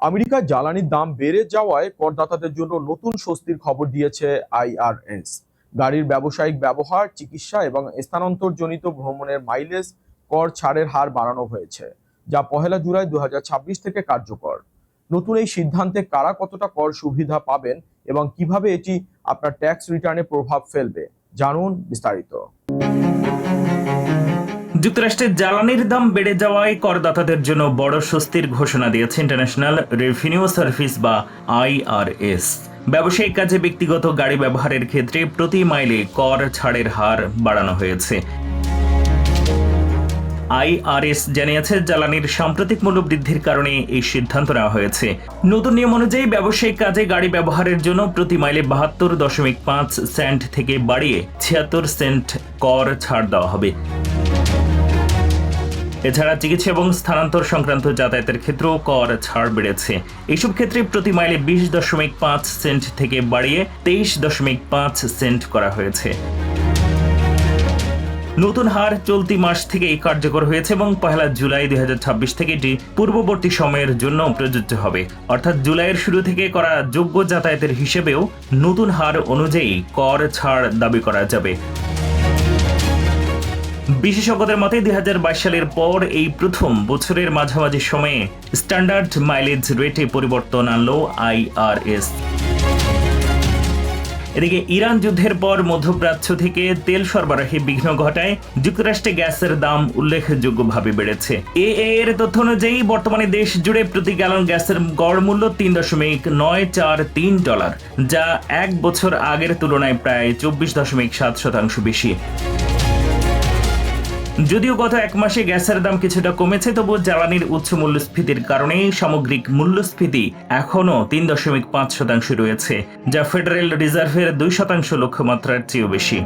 আমেরিকায় জ্বালানির দাম বেড়ে যাওয়ায় করদাতাদের জন্য নতুন স্বস্তির খবর দিয়েছে আইআরএস। গাড়ির ব্যবসায়িক ব্যবহার, চিকিৎসা এবং স্থানান্তরজনিত ভ্রমণের মাইলেজ কর ছাড়ের হার বাড়ানো হয়েছে, যা 1 জুলাই 2026 থেকে কার্যকর। নতুন এই সিদ্ধান্তে কারা কতটা কর সুবিধা পাবেন এবং কিভাবে এটি আপনার ট্যাক্স রিটার্নে প্রভাব ফেলবে, জানুন বিস্তারিত। যুক্তরাষ্ট্রের জ্বালানির দাম বেড়ে যাওয়ায় করদাতাদের জন্য বড় স্বস্তির ঘোষণা দিয়েছে ইন্টারন্যাশনাল রেভিনিউ সার্ভিস বা আইআরএস। ব্যবসায়িক কাজে ব্যক্তিগত গাড়ি ব্যবহারের ক্ষেত্রে প্রতি মাইলে কর ছাড়ের হার বাড়ানো হয়েছে। আইআরএস জানিয়েছে, জ্বালানির সাম্প্রতিক মূল্য বৃদ্ধির কারণে এই সিদ্ধান্ত নেওয়া হয়েছে। নতুন নিয়ম অনুযায়ী ব্যবসায়িক কাজে গাড়ি ব্যবহারের জন্য প্রতি মাইলে 72.5 সেন্ট থেকে বাড়িয়ে 76 সেন্ট কর ছাড় দেওয়া হবে। এছাড়া চিকিৎসা এবং স্থানান্তর সংক্রান্ত যাতায়াতের ক্ষেত্রেও কর ছাড় বেড়েছে। এইসব ক্ষেত্রে প্রতি মাইলে 20.5 সেন্ট থেকে বাড়িয়ে 23.5 সেন্ট করা হয়েছে। নতুন হার চলতি মাস থেকেই কার্যকর হয়েছে এবং 1 জুলাই 2026 থেকে এটি পূর্ববর্তী সময়ের জন্য প্রযোজ্য হবে। অর্থাৎ জুলাইয়ের শুরু থেকে করা যোগ্য যাতায়াতের হিসেবেও নতুন হার অনুযায়ী কর ছাড় দাবি করা যাবে। বিশেষজ্ঞদের মতে 2022 সালের পর এই প্রথম বছরের মাঝামাঝি সময়ে স্ট্যান্ডার্ড মাইলেজ রেটে পরিবর্তন আনলো আইআরএস। এদিকে ইরান যুদ্ধের পর মধ্যপ্রাচ্য থেকে তেল সরবরাহে বিঘ্ন ঘটায় যুক্তরাষ্ট্রে গ্যাসের দাম উল্লেখযোগ্যভাবে বেড়েছে। এর তথ্য অনুযায়ী বর্তমানে দেশ জুড়ে প্রতি গ্যালন গ্যাসের গড় মূল্য $3.943, যা এক বছর আগের তুলনায় প্রায় 24.7% বেশি। যদিও গত এক মাসে গ্যাসের দাম কিছুটা কমেছে, তবুও জ্বালানির উচ্চ মূল্যস্ফীতির কারণে সামগ্রিক মূল্যস্ফীতি এখনও 3.5% রয়েছে, যা ফেডারেল রিজার্ভের 2% লক্ষ্যমাত্রার চেয়েও বেশি।